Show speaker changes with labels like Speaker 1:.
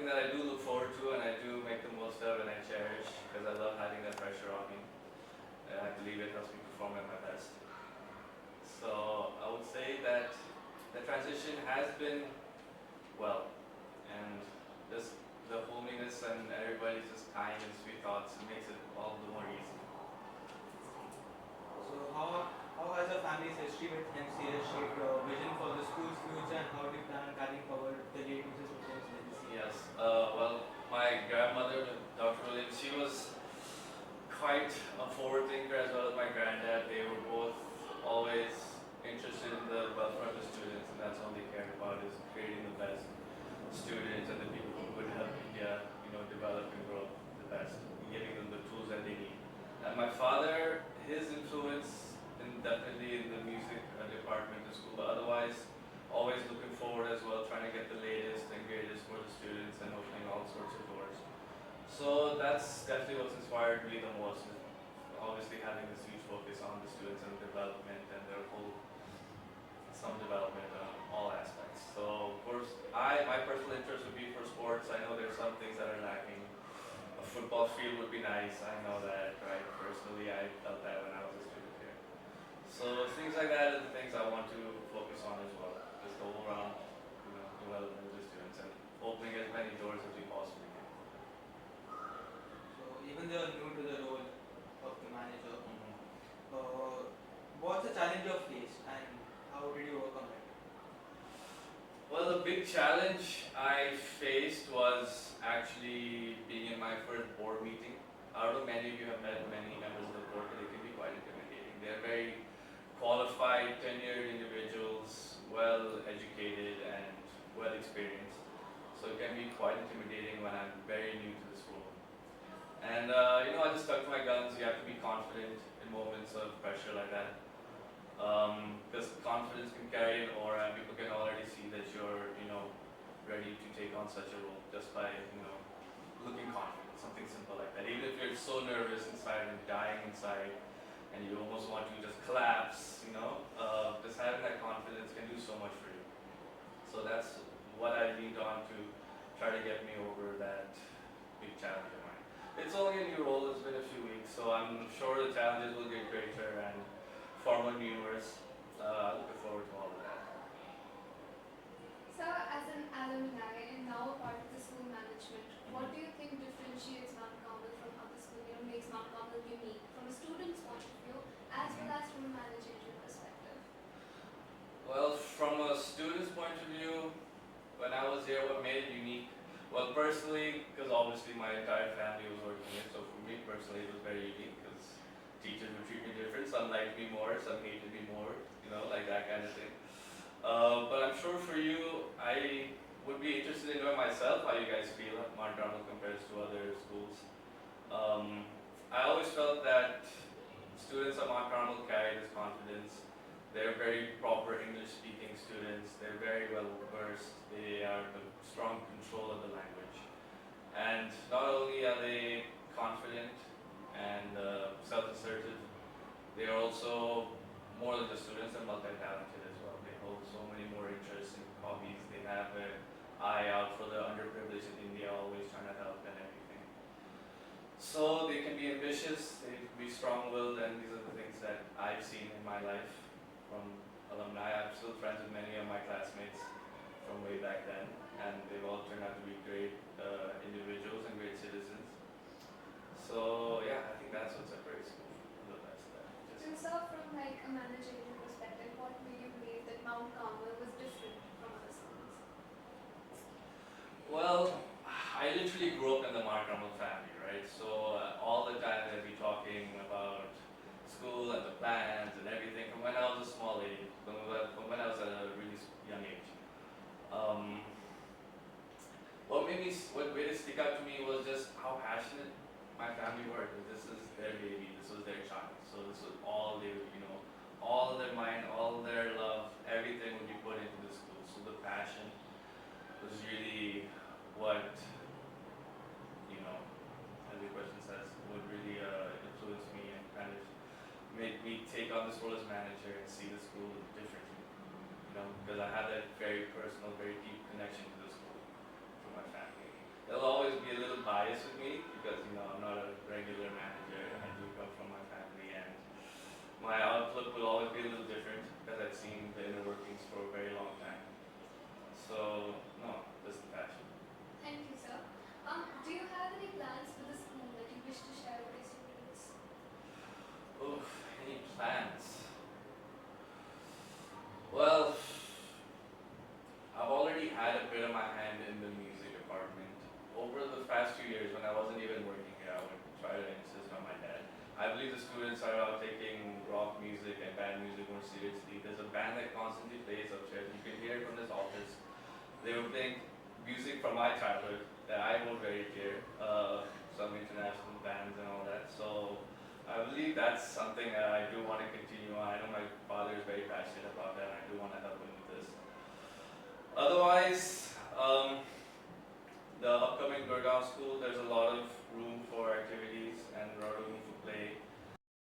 Speaker 1: something that I do look forward to and I do make the most of and I cherish because I love having that pressure on me. And I believe it helps me perform at my best. So I would say that the transition has been well, and just the holiness and everybody's just kind and sweet thoughts makes it all the more easy.
Speaker 2: So how has your family's history with MCS shaped your vision for the school's future, and how do you plan on carrying forward the late Mrs. Williams' legacy?
Speaker 1: Yes, well, my grandmother, Dr. Williams, she was quite a forward thinker as well as my granddad. They were both always interested in the welfare of the students, and that's all they cared about is creating the best students and the people who would help India, develop and grow the best, giving them the tools that they need. And my father, his influence definitely in the music department of school, but otherwise always looking forward as well, trying to get the latest and greatest for the students and opening all sorts of doors. So that's definitely what's inspired me the most. Obviously having this huge focus on the students and development and their whole some development on all aspects. So of course my personal interest would be for sports. I know there's some things that are lacking. A football field would be nice, I know that, right? Personally I felt that when I was a student here. So things like that are the things I want to focus on as well. Just the whole round development of the students and opening as many doors as we possibly can.
Speaker 2: So even though you're new to the role of the manager, what's the challenge you faced, and how did you overcome it?
Speaker 1: Well, the big challenge I faced was actually being in my first board meeting. I don't know, many of you have met many members of the board, but they can be quite intimidating. They're very qualified, tenured individuals, well educated and well experienced. So it can be quite intimidating when I'm very new to this role. And I just stuck to my guns. You have to be confident in moments of pressure like that. Because confidence can carry an aura and people can already see that you're, ready to take on such a role just by, looking confident, something simple like that. Even if you're so nervous inside and dying inside and you almost want to just collapse, just having that confidence can do so much for you. So that's what I leaned on to try to get me over that big challenge of mine. It's only a new role, it's been a few weeks, so I'm sure the challenges will get greater and far more numerous. Looking forward to all of that.
Speaker 3: So, as an alumni and now a part of the school management, what do you think differentiates Mount Carmel from other schools, makes Mount Carmel unique from a student's point of view as well as from a managerial perspective?
Speaker 1: Well, from a student's point of view, when I was here, what made it unique? Well, personally, because obviously my entire family was working here, so for me personally it was very unique because teachers would treat me different. Some liked me more, some hated me more, like that kind of thing. But I'm sure for you, I would be interested in knowing myself how you guys feel at Mount Carmel compared to other schools. I always felt that students at Mount Carmel carry this confidence. They're very proper English-speaking students. They're very well versed. They are in strong control of the language. And not only are they confident and self-assertive, they are also more than just students, they're multi-talented as well. They hold so many more interests and hobbies. They have an eye out for the underprivileged in India, always trying to help and everything. So they can be ambitious, they can be strong-willed, and these are the things that I've seen in my life from alumni. I'm still friends with many of my classmates from way back then, and they've all turned out to be great individuals and great citizens. So yeah, I think that's what separates school from the best.
Speaker 3: So, from like a managerial perspective, what made you believe that Mount Carmel was different from other schools?
Speaker 1: Well, I literally grew up in the Mount Carmel family, right? So all the time they'd be talking about school and the plans and everything from when I was a small age, from when I was at a really young age. What made it stick out to me was just how passionate my family were. This is their baby, this was their child. So this was all they would, all their mind, all their love, everything would be put into the school. So the passion was really what, as the question says, would really influence me and kind of make me take on this role as manager and see the school differently. Because I have that very personal, very deep connection to the school from my family. There'll always be a little bias with me because I'm not a regular manager. I do come from my family, and my outlook will always be a little different because I've seen the inner workings for a very long time. So no, just the passion.
Speaker 3: Thank you, sir. Do you have any plans for the school that you wish to share with your students?
Speaker 1: Oof, any plans? Well, I've already had a bit of my hand in the music department. Over the past 2 years, when I wasn't even working here, I would try to insist on my dad. I believe the students are out taking rock music and band music more seriously. There's a band that constantly plays upstairs. You can hear it from this office. They were playing music from my childhood that I hold very dear, some international bands and all that. So I believe that's something that I do want to continue on. I know my father is very passionate about that, and I do want to help him with this. Otherwise, the upcoming Gurgaon school, there's a lot of room for activities